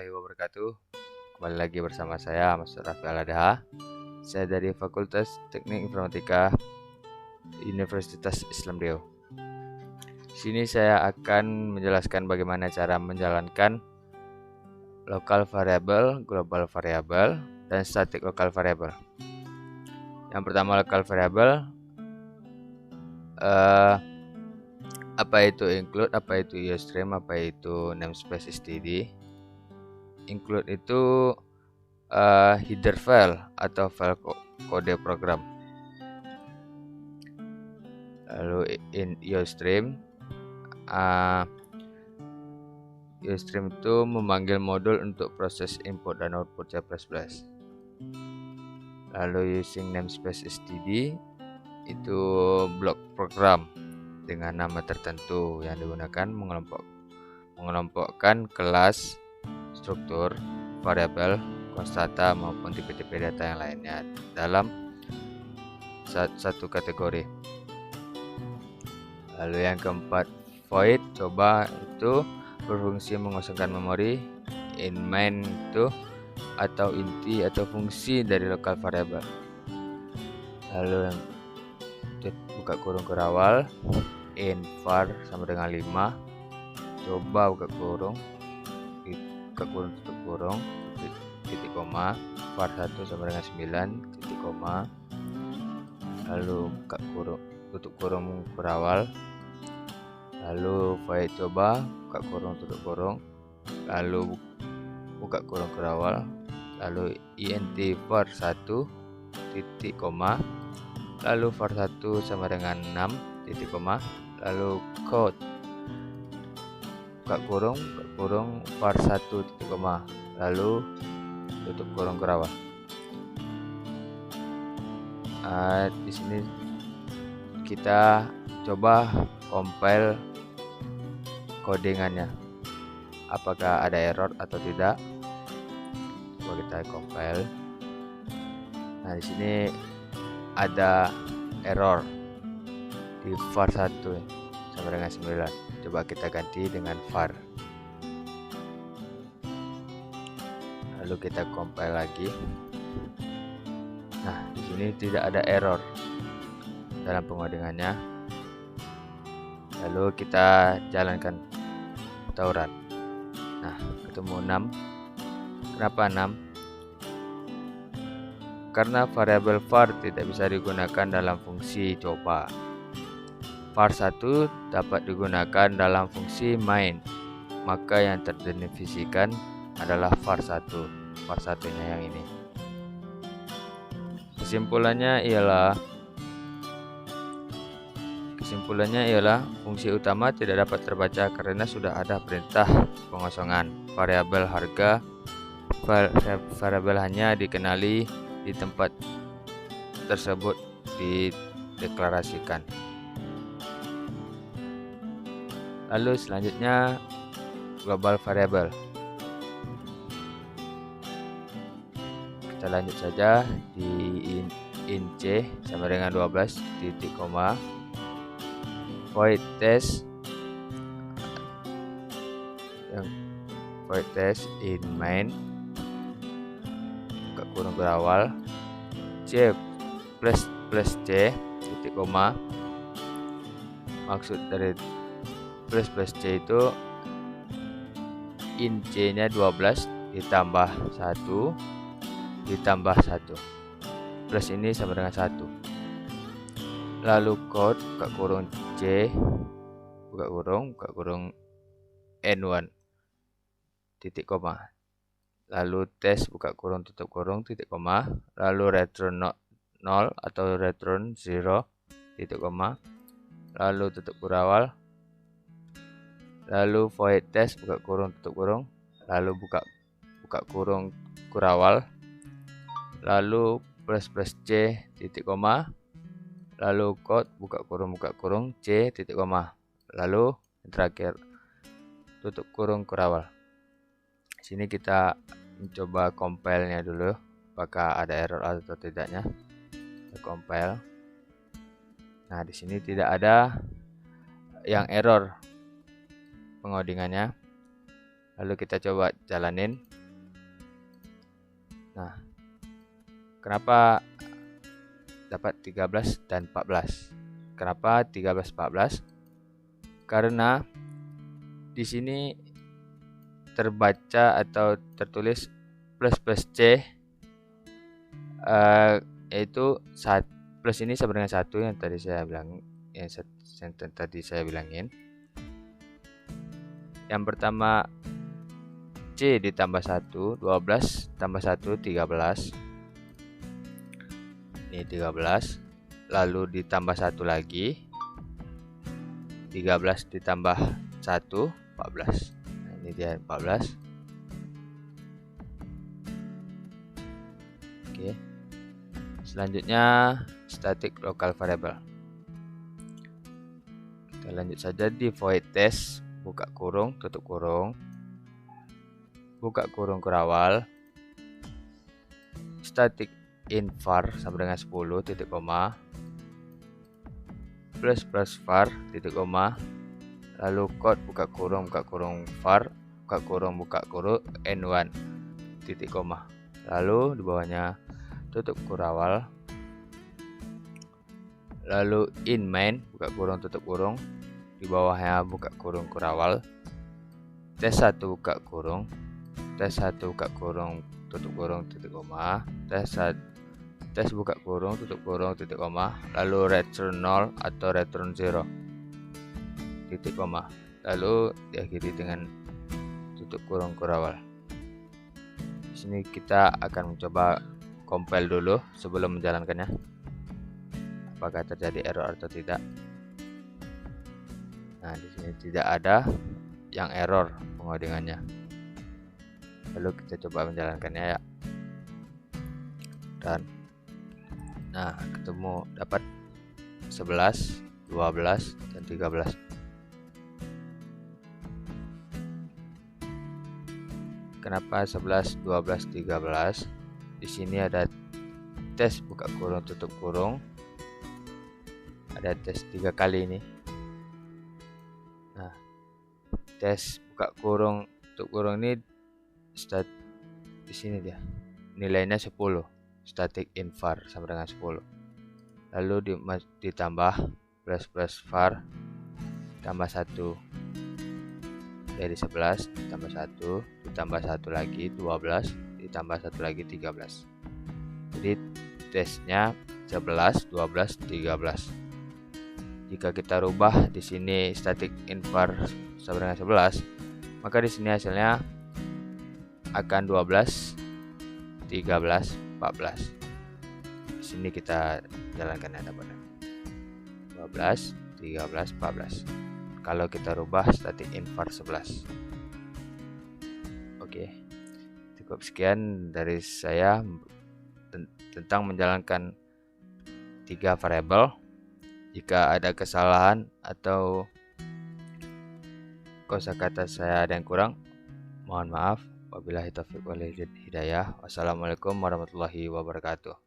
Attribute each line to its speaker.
Speaker 1: warahmatullahi wabarakatuh. Kembali lagi bersama saya, Mas Raffi Aladha. Saya dari Fakultas Teknik Informatika Universitas Islam Riau. Di sini saya akan menjelaskan bagaimana cara menjalankan local variable, global variable, dan static local variable. Yang pertama, local variable. Apa itu include, apa itu usestream, apa itu namespace std. Include itu header file atau file kode program. Lalu in usestream, usestream itu memanggil modul untuk proses input dan output C++. Lalu using namespace std itu blok program dengan nama tertentu yang digunakan mengelompokkan kelas, struktur, variabel, konstanta maupun tipe-tipe data yang lainnya dalam satu kategori. Lalu yang keempat, void coba itu berfungsi mengosongkan memori. In main itu atau inti atau fungsi dari local variable. Lalu yang buka kurung kurawal, in var sama dengan 5, coba buka kurung tutup kurung, titik koma, var 1 sama dengan 9, titik koma, lalu buka kurung tutup kurung kurawal, lalu void coba buka kurung tutup kurung, lalu buka kurung kurawal, lalu int var 1 titik koma, lalu var 1 sama dengan 6 titik koma, lalu code buka kurung var 1 titik koma, lalu tutup kurung kurawal. Di sini kita coba compile codingannya, apakah ada error atau tidak. Coba kita compile. Nah, di sini ada error di var 1 sama dengan 9. Coba kita ganti dengan var. Lalu kita compile lagi. Nah, di sini tidak ada error dalam pengodingannya. Lalu kita jalankan tauran. Nah, ketemu 6. Kenapa 6? Karena variabel var tidak bisa digunakan dalam fungsi coba. Var 1 dapat digunakan dalam fungsi main, maka yang terdefinisikan adalah var 1. Var 1-nya yang ini. Kesimpulannya ialah fungsi utama tidak dapat terbaca karena sudah ada perintah pengosongan. Variabel harga variabel hanya dikenali di tempat tersebut dideklarasikan. Lalu selanjutnya global variable. Kita lanjut saja di int c sama dengan 12 titik koma, void test in main buka kurung berawal c plus c titik koma. Maksud dari plus c itu int c nya 12 ditambah 1 plus ini sama dengan 1. Lalu code buka kurung c buka kurung n1 titik koma, lalu tes buka kurung tutup kurung titik koma, lalu return 0 atau return 0 titik koma, lalu tutup kurawal, lalu void test buka kurung tutup kurung, lalu buka kurung kurawal, lalu plus c titik koma, lalu code buka kurung c titik koma, lalu yang terakhir tutup kurung kurawal. Sini kita mencoba compile-nya dulu, apakah ada error atau tidaknya. Kita compile. Nah, di sini tidak ada yang error pengodingannya. Lalu kita coba jalanin. Nah, kenapa dapat 13 dan 14? Kenapa 13 14? Karena di sini terbaca atau tertulis plus C, yaitu plus ini sama dengan 1 yang tadi saya bilang, yang tadi saya bilangin. Yang pertama C ditambah 1, 12 tambah 1, 13. Ini 13. Lalu ditambah 1 lagi. 13 ditambah 1, 14. Nah, ini dia 14. Oke. Selanjutnya static local variable. Kita lanjut saja di void test, buka kurung, tutup kurung, buka kurung kurawal, static in var sama dengan 10 titik koma, plus var titik koma, lalu code buka kurung var, buka kurung n1 titik koma, lalu di bawahnya tutup kurawal, lalu in main buka kurung tutup kurung, di bawahnya buka kurung kurawal, tes 1 buka kurung, tes 1 buka kurung tutup kurung titik koma, tes buka kurung tutup kurung titik koma, lalu return 0 atau return 0 titik koma, lalu diakhiri dengan tutup kurung kurawal. Di sini kita akan mencoba compile dulu sebelum menjalankannya, apakah terjadi error atau tidak. Nah, di sini tidak ada yang error pengodingannya. Lalu kita coba menjalankannya ya. Dan nah, ketemu dapat 11, 12 dan 13. Kenapa 11, 12, 13? Di sini ada tes buka kurung tutup kurung. Ada tes 3 kali ini. Nah, tes buka kurung tutup kurung ini di sini dia. Nilainya 10. Static in var sama dengan 10. Lalu ditambah plus var tambah 1. Dari 11 ditambah 1 ditambah 1 lagi 12 ditambah 1 lagi 13. Jadi tesnya 11, 12, 13. Jika kita rubah di sini static in var sama dengan 11, maka di sini hasilnya akan 12, 13, 14. Di sini kita jalankan yang dapat 12, 13, 14. Kalau kita rubah static in var 11. Oke. Cukup sekian dari saya tentang menjalankan 3 variabel. Jika ada kesalahan atau kosakata saya ada yang kurang, mohon maaf. Wabillahi taufiq wal hidayah. Wassalamualaikum warahmatullahi wabarakatuh.